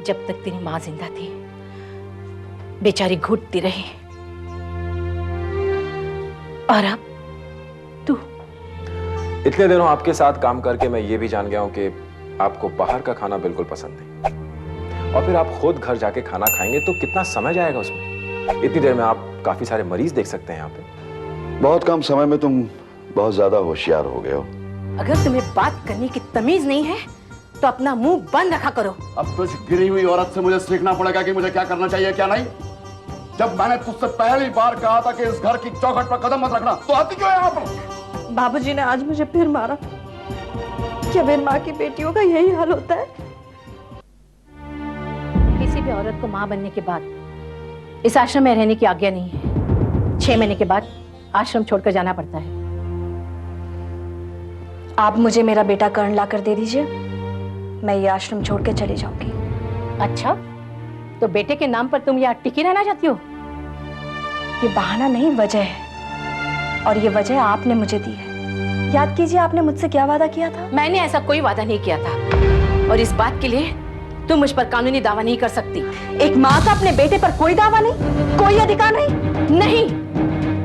जब तक तेरी माँ जिंदा थी बेचारी घुटती रही, और अब तू। इतने दिनों आपके साथ काम करके मैं ये भी जान गया हूं कि आपको बाहर का खाना बिल्कुल पसंद नहीं, और फिर आप खुद घर जाके खाना खाएंगे तो कितना समय जाएगा उसमें। इतनी देर में आप काफी सारे मरीज देख सकते हैं यहाँ पे। बहुत कम समय में तुम बहुत ज्यादा होशियार हो गए हो। अगर तुम्हें बात करने की तमीज नहीं है तो अपना मुंह बंद रखा करो। अब तो इस गिरी हुई औरत से मुझे सीखना पड़ेगा कि मुझे क्या करना चाहिए क्या नहीं। जब मैंने तुझसे पहली बार कहा था कि इस घर की चौखट पर कदम मत रखना, तो आती क्यों है यहाँ पर? बाबूजी ने आज मुझे फिर मारा। क्या मेरी माँ की बेटियों का यही हाल होता है? किसी भी औरत को माँ बनने के बाद इस आश्रम में रहने की आज्ञा नहीं है। 6 महीने के बाद आश्रम छोड़कर जाना पड़ता है। आप मुझे मेरा बेटा कर्ण ला कर दे दीजिए, मैं ये आश्रम छोड़ के चली जाऊंगी। अच्छा, तो बेटे के नाम पर तुम यहाँ टिकी रहना चाहती हो? ये बहाना नहीं, वजह है, और ये वजह आपने मुझे दी है। याद कीजिए आपने मुझसे क्या वादा किया था। मैंने ऐसा कोई वादा नहीं किया था, और इस बात के लिए तुम मुझ पर कानूनी दावा नहीं कर सकती। एक माँ का अपने बेटे पर कोई दावा नहीं, कोई अधिकार नहीं? नहीं,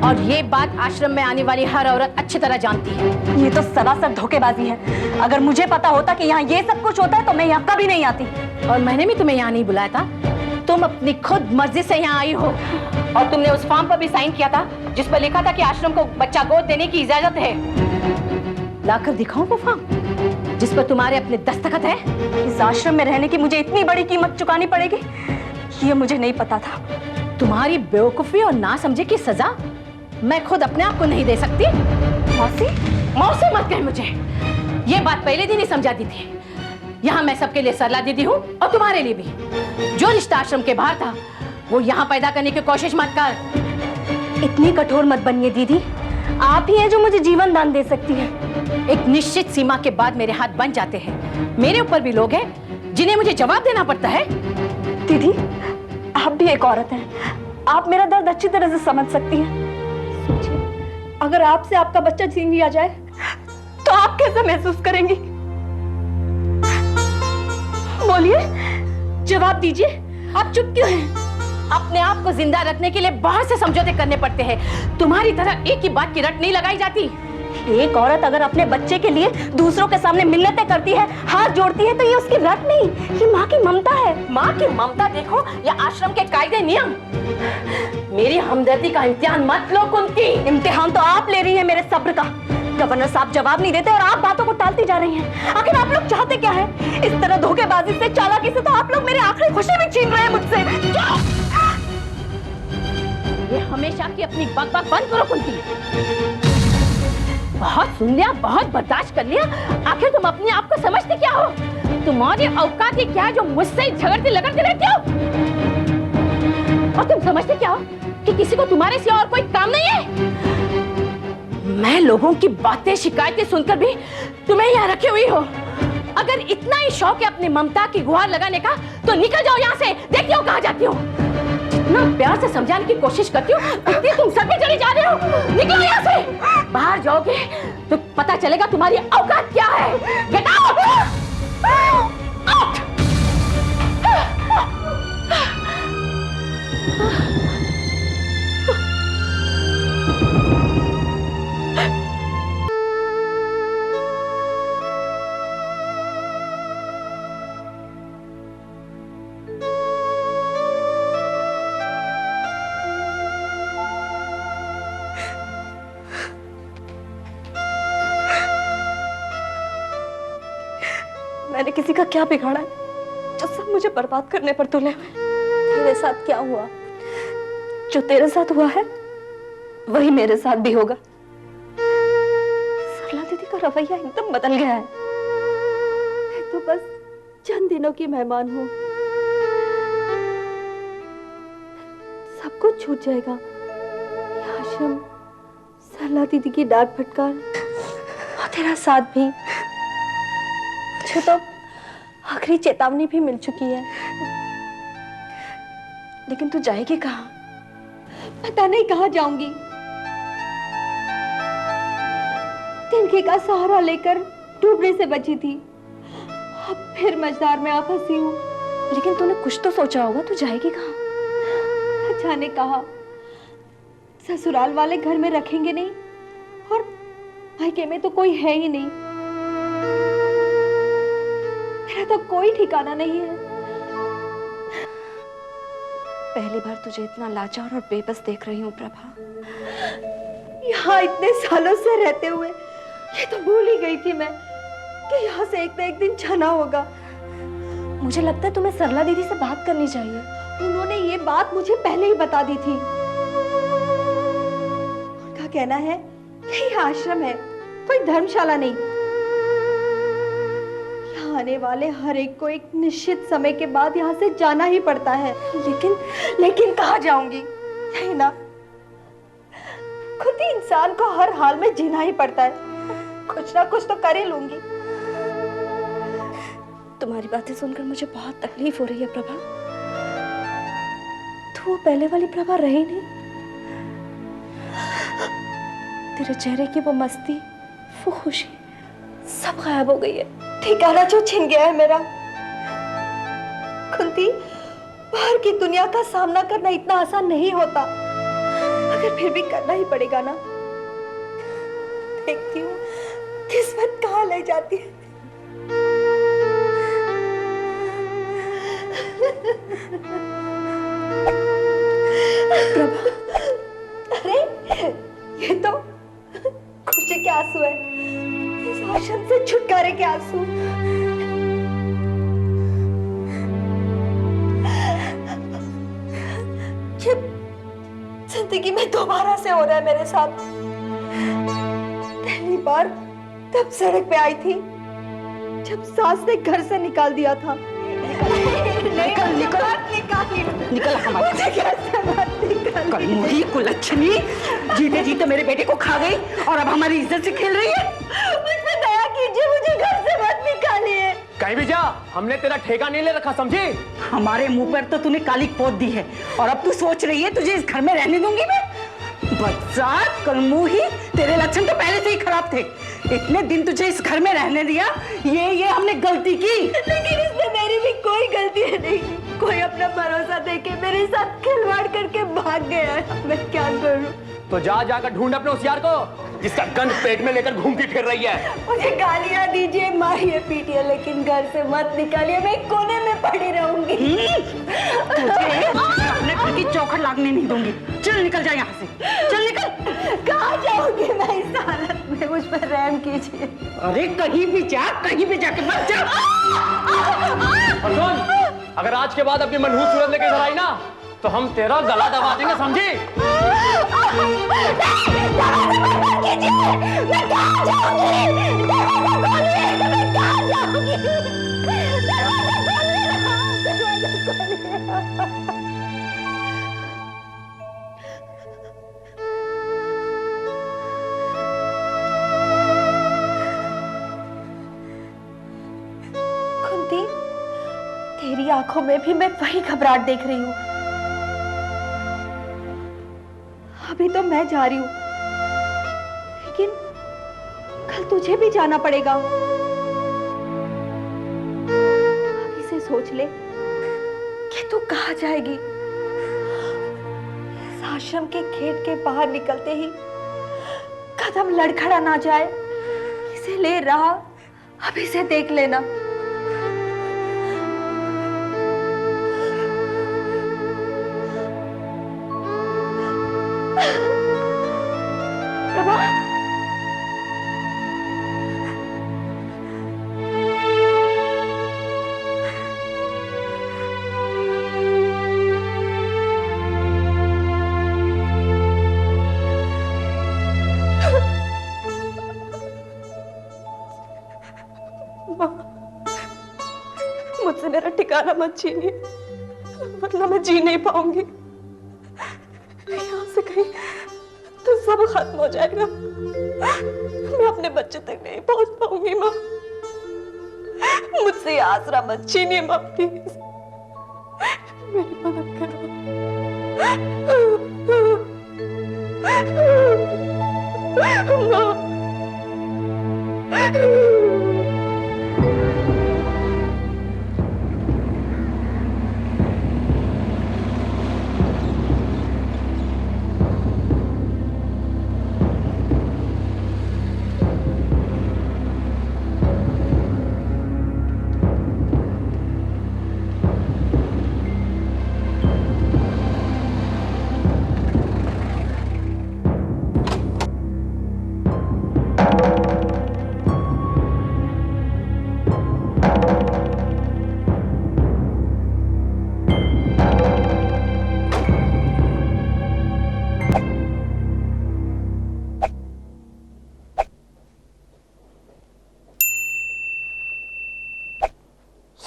और ये बात आश्रम में आने वाली हर औरत अच्छी तरह जानती है। ये तो सरासर धोखेबाजी है। अगर मुझे पता होता कि यहाँ ये सब कुछ होता है तो मैं यहाँ कभी नहीं आती। और मैंने भी तुम्हें यहाँ नहीं बुलाया था, तुम अपनी खुद मर्जी से यहाँ आई हो, और तुमने उस फॉर्म पर भी साइन किया था जिस पर लिखा था कि आश्रम को बच्चा गोद देने की इजाजत है। लाकर दिखाऊं वो फॉर्म जिस पर तुम्हारे अपने दस्तखत है? इस आश्रम में रहने की मुझे इतनी बड़ी कीमत चुकानी पड़ेगी, ये मुझे नहीं पता था। तुम्हारी बेवकूफी और ना समझे की सजा मैं खुद अपने आप को नहीं दे सकती। मौसी, मौसी मत कह मुझे, ये बात पहले दिन ही समझा दी थी। यहाँ मैं सबके लिए सरला दीदी हूँ, और तुम्हारे लिए भी। जो रिश्ता आश्रम के बाहर था वो यहाँ पैदा करने की कोशिश मत कर। इतनी कठोर मत बनिए दीदी, आप ही हैं जो मुझे जीवन दान दे सकती है। एक निश्चित सीमा के बाद मेरे हाथ बन जाते हैं। मेरे ऊपर भी लोग हैं जिन्हें मुझे जवाब देना पड़ता है। दीदी, आप भी एक औरत हैं, आप मेरा दर्द अच्छी तरह से समझ सकती हैं। सोचिए, अगर आपसे आपका बच्चा छीन लिया जाए तो आप कैसे महसूस करेंगी? बोलिए, जवाब दीजिए, आप चुप क्यों हैं? अपने आप को जिंदा रखने के लिए बहुत से समझौते करने पड़ते हैं। तुम्हारी तरह एक ही बात की रट नहीं लगाई जाती। एक औरत अगर अपने बच्चे के लिए दूसरों के सामने मिन्नतें करती है, हाथ जोड़ती है, तो ये उसकी रट नहीं, ये माँ की ममता है। माँ की ममता देखो या आश्रम के कायदे नियम। मेरी हमदर्दी का इम्तिहान मत लो कुंती। इम्तिहान तो आप ले रही हैं मेरे सब्र का। गवर्नर साहब जवाब नहीं देते और आप बातों को टालती जा रही हैं। आखिर आप लोग चाहते क्या हैं? इस तरह धोखेबाजी से, चालाकी से तो आप लोग मेरी आखिरी खुशी भी छीन रहे हैं मुझसे। ये हमेशा की अपनी बकबक बंद करो कुंती। बहुत सुन लिया, बहुत बर्दाश्त कर लिया। आखिर तुम अपने आप को समझते क्या हो? तुम्हारी औकात ही क्या है जो मुझसे झगड़ते लगड़ते रहते हो? और तुम समझते क्या हो कि किसी को तुम्हारे सिवा और कोई काम नहीं है? मैं लोगों की बातें, शिकायतें सुनकर भी तुम्हें यहाँ रखे हुई हो। अगर इतना ही शौक है अपनी ममता की गुहार लगाने का तो निकल जाओ यहाँ से। देखती हो कहाँ जाती हो। जितना प्यार से समझाने की कोशिश करती हो उतनी तुम सर पे चढ़े जा रहे हो। निकलो यहाँ से। बाहर जाओगे तो पता चलेगा तुम्हारी औकात क्या है। Get out. मैंने किसी का क्या बिगाड़ा है जो सब मुझे बर्बाद करने पर तुले हुए? तेरे साथ क्या हुआ? जो तेरे साथ हुआ है वही मेरे साथ भी होगा। सरला दीदी का रवैया एकदम बदल गया है। मैं तो बस चंद दिनों की मेहमान हूँ, सब कुछ छूट जाएगा। ये आश्रम, सरला दीदी की डांट फटकार और तेरा साथ भी। मुझे तो आखिरी चेतावनी भी मिल चुकी है, लेकिन तू जाएगी कहाँ? पता नहीं कहाँ जाऊंगी। तिनके का सहारा लेकर डूबने से बची थी, अब फिर मझधार में आ फंसी हूँ। लेकिन तूने कुछ तो सोचा होगा, तू जाएगी कहाँ? जाने कहा, ससुराल वाले घर में रखेंगे नहीं और मायके में तो कोई है ही नहीं। मेरा तो कोई ठिकाना नहीं है। पहली बार तुझे इतना लाचार और बेबस देख रही हूँ प्रभा। यहाँ इतने सालों से रहते हुए ये तो भूल ही गई थी मैं कि यहाँ से एक ना एक दिन जाना होगा। मुझे लगता है तुम्हें सरला दीदी से बात करनी चाहिए। उन्होंने ये बात मुझे पहले ही बता दी थी। उनका कहना है कि यह आश्रम है, कोई धर्मशाला नहीं। यहाँ आने वाले हर एक को एक निश्चित समय के बाद यहाँ से जाना ही पड़ता है। लेकिन कहाँ जाऊंगी? यही ना, खुद ही इंसान को हर हाल में जीना ही पड़ता है। कुछ ना कुछ तो कर ही लूंगी। तुम्हारी बातें सुनकर मुझे बहुत तकलीफ हो रही है प्रभा। तो वो पहले वाली प्रभा रही नहीं। तेरे चेहरे की वो मस्ती, वो खुशी सब गायब हो गई है। ठिकाना जो छिन गया है मेरा। कुंती, बाहर की दुनिया का सामना करना इतना आसान नहीं होता, मगर फिर भी करना ही पड़ेगा ना। देखती हूँ किस्मत कहाँ ले जाती है। प्रभा, अरे ये तो खुशी के आंसू है, इस आश्रम से छुटकारे के आंसू। ये जिंदगी में दोबारा से हो रहा है मेरे साथ। पहली बार तब सड़क पे आई थी जब सास ने घर से निकाल दिया था। निकल हमारे कलमुही कुलच्छनी, जीते जीते मेरे बेटे को खा गई और अब हमारी इज्जत से खेल रही है। मुझ पे दया कीजिए, मुझे घर से मत निकालिए। कहीं भी जा, हमने तेरा ठेका नहीं ले रखा, समझी? हमारे मुंह पर तो तूने काली पोत दी है और अब तू सोच रही है तुझे इस घर में रहने दूंगी मैं? बच्चा कलमुही, तेरे लक्षण तो पहले से ही खराब थे। इतने दिन तुझे इस घर में रहने दिया, ये हमने गलती की। लेकिन इसमें मेरी भी कोई गलती नहीं। कोई अपना भरोसा देके मेरे साथ खिलवाड़ करके भाग गया है। मैं क्या करूं? तो जाकर ढूंढ अपने उस यार को जिसका गंध पेट में लेकर घूमती फिर रही है। मुझे गालियां दीजिए, मारिए, पीटिए, लेकिन घर से मत निकालिए। मैं कोने में पड़ी रहूंगी। तुझे अपने घर की चौखट लागने नहीं दूंगी। चल निकल जा यहाँ से, चल निकल। कहाँ जाऊंगी मैं इस हालत में? मुझ पर रहम कीजिए। अरे कहीं भी जाके मत जा। और सुन, अगर आज के बाद अपनी मनहूस सूरत लेकर इधर आई ना, तो हम तेरा गला दबा देंगे, समझी? मैं कहाँ जाऊंगी? दरवाजा खोलिए, मैं कहाँ जाऊंगी? दरवाजा खोलिए। कुंती, तेरी आंखों में भी मैं वही घबराहट देख रही हूँ। अभी तो मैं जा रही हूँ, लेकिन कल तुझे भी जाना पड़ेगा। अभी से सोच ले कि तू कहाँ जाएगी। इस आश्रम के गेट के बाहर निकलते ही कदम लड़खड़ा ना जाए, इसे ले रहा, अभी से देख लेना। प्रभा, मुझसे मेरा ठिकाना मत छीनिए, वरना मैं जी नहीं पाऊंगी। यहाँ से कहीं तो सब खत्म हो जाएगा। मैं अपने बच्चे तक नहीं पहुंच पाऊंगी। माँ, मुझसे आसरा मत छीनिए माँ, प्लीज मेरी मदद करो। माँ,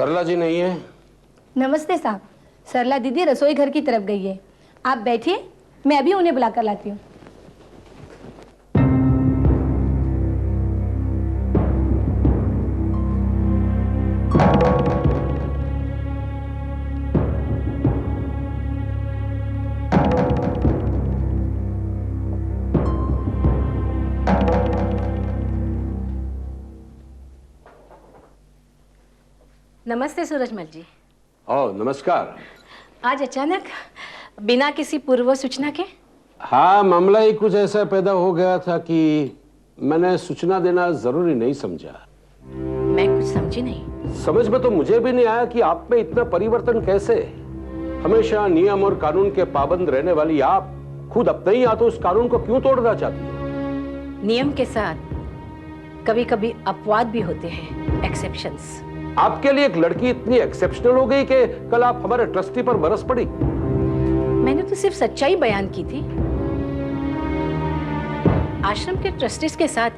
सरला जी नहीं है? नमस्ते साहब, सरला दीदी रसोई घर की तरफ गई है। आप बैठिए, मैं अभी उन्हें बुलाकर लाती हूँ। नमस्ते सूरजमल जी। ओह नमस्कार। आज अचानक बिना किसी पूर्व सूचना के? हाँ, मामला ही कुछ ऐसा पैदा हो गया था कि मैंने सूचना देना जरूरी नहीं समझा। मैं कुछ समझी नहीं। समझ में तो मुझे भी नहीं आया कि आप में इतना परिवर्तन कैसे। हमेशा नियम और कानून के पाबंद रहने वाली आप खुद अपने ही हाथों उस कानून को क्यों तोड़ना चाहती हैं? नियम के साथ कभी कभी अपवाद भी होते हैं, एक्सेप्शंस। आपके लिए एक लड़की इतनी एक्सेप्शनल हो गई कि कल आप हमारे ट्रस्टी पर बरस पड़ी। मैंने तो सिर्फ सच्चाई बयान की थी। आश्रम के ट्रस्टीज के साथ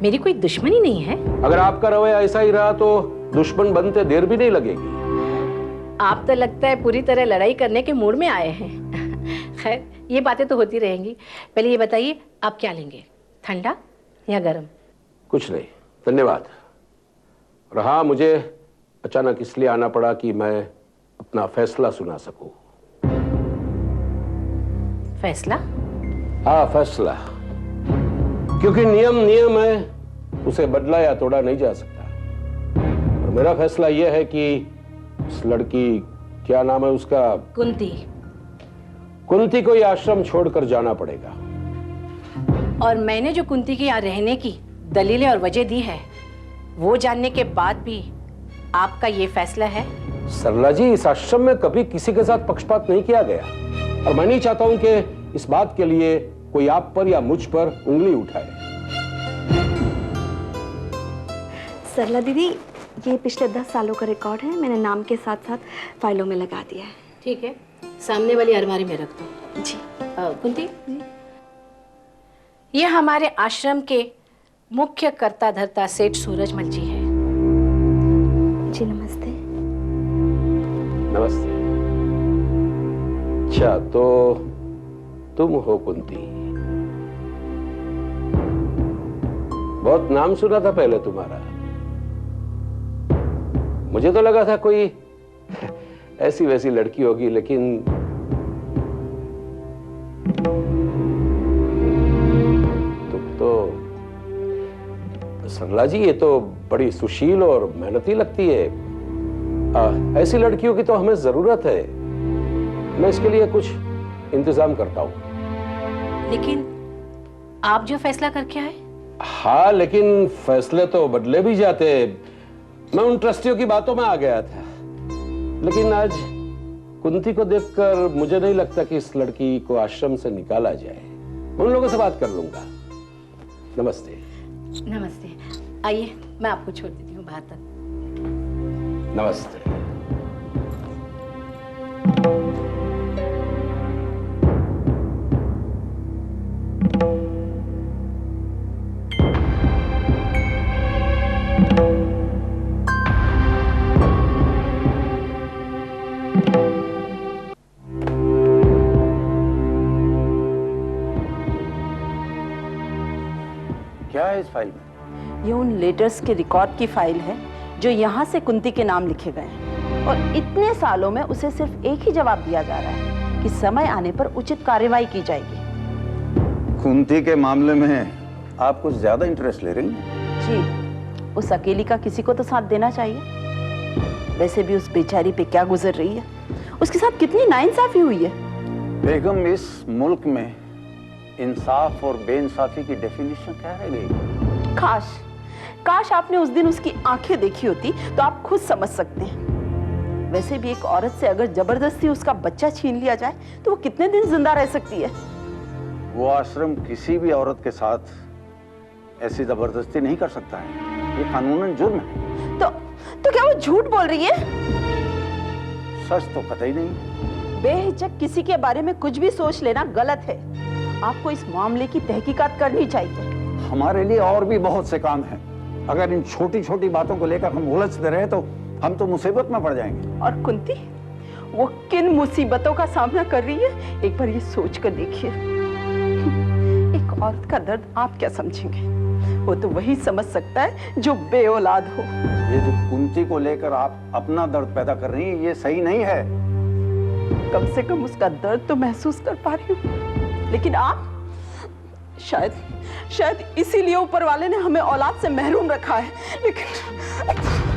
मेरी कोई दुश्मनी नहीं है। अगर आपका रवैया ऐसा ही रहा तो दुश्मन बनते देर भी नहीं लगेगी। आप तो लगता है पूरी तरह लड़ाई करने के मूड में आए हैं। खैर, ये बातें तो होती रहेंगी। पहले ये बताइए, आप क्या लेंगे, ठंडा या गर्म? कुछ नहीं, धन्यवाद। रहा, मुझे अचानक इसलिए आना पड़ा कि मैं अपना फैसला सुना सकूं। फैसला? हाँ, फैसला। क्योंकि नियम नियम है, उसे बदला या तोड़ा नहीं जा सकता। और मेरा फैसला यह है कि उस लड़की, क्या नाम है उसका? कुंती। कुंती को यह आश्रम छोड़कर जाना पड़ेगा। और मैंने जो कुंती के यहाँ रहने की दलीलें और वजह दी है, वो जानने के बाद भी आपका ये फैसला है? सरला जी, इस आश्रम में कभी किसी के साथ पक्षपात नहीं किया गया और मैं नहीं चाहता हूं कि इस बात के लिए कोई आप पर या मुझ पर उंगली उठाए। सरला दीदी, ये पिछले 10 सालों का रिकॉर्ड है। मैंने नाम के साथ साथ फाइलों में लगा दिया है। ठीक है, सामने वाली अलमारी में रख दो। जी। कुंती, ये हमारे आश्रम के मुख्य कर्ता धर्ता सेठ सूरजमल जी है। जी नमस्ते। नमस्ते। अच्छा, तो तुम हो कुंती? बहुत नाम सुना था पहले तुम्हारा। मुझे तो लगा था कोई ऐसी वैसी लड़की होगी, लेकिन तुम तो, सरला जी, ये तो बड़ी सुशील और मेहनती लगती है। ऐसी लड़कियों की तो हमें जरूरत है। मैं इसके लिए कुछ इंतजाम करता हूं। लेकिन आप जो फैसला करके आए? हाँ, लेकिन फैसले तो बदले भी जाते। मैं उन ट्रस्टियों की बातों में आ गया था, लेकिन आज कुंती को देखकर मुझे नहीं लगता कि इस लड़की को आश्रम से निकाला जाए। मैं उन लोगों से बात कर लूंगा। नमस्ते। नमस्ते। आइए, मैं आपको छोड़ देती हूँ बाहर तक। नमस्ते। क्या है इस फाइल में? ये उन लेटर्स के रिकॉर्ड की फाइल है जो यहाँ से कुंती के नाम लिखे गए हैं, और इतने सालों में उसे सिर्फ एक ही जवाब दिया जा रहा है कि समय आने पर उचित कार्रवाई की जाएगी। कुंती के मामले में आप कुछ ज्यादा इंटरेस्ट ले रही हैं? जी, उस अकेली का किसी को तो साथ देना चाहिए। वैसे भी उस बेचारी पे क्या गुजर रही है, उसके साथ कितनी नाइंसाफी हुई है। बेगम, इस मुल्क में इंसाफ और बेइंसाफी की डेफिनेशन क्या रह गई? काश आपने उस दिन उसकी आंखें देखी होती तो आप खुद समझ सकते हैं। वैसे भी एक औरत से अगर जबरदस्ती उसका बच्चा छीन लिया जाए तो वो कितने दिन जिंदा रह सकती है? वो आश्रम किसी भी औरत के साथ ऐसी जबरदस्ती नहीं कर सकता है। ये कानूनन जुर्म है। तो क्या वो झूठ बोल रही है? सच तो कतई नहीं। बेहिचक किसी के बारे में कुछ भी सोच लेना गलत है। आपको इस मामले की तहकीकात करनी चाहिए। हमारे लिए और भी बहुत से काम हैं। अगर इन छोटी छोटी बातों को लेकर हम उलझते रहे तो हम तो मुसीबत में पड़ जाएंगे। और कुंती, वो किन मुसीबतों का सामना कर रही है, एक बार ये सोच कर देखिए। एक औरत का दर्द आप क्या समझेंगे? वो तो वही समझ सकता है जो बेऔलाद हो। ये जो कुंती को लेकर आप अपना दर्द पैदा कर रही हैं, ये सही नहीं है। कम से कम उसका दर्द तो महसूस कर पा रही हूँ, लेकिन आप शायद इसीलिए ऊपर वाले ने हमें औलाद से महरूम रखा है। लेकिन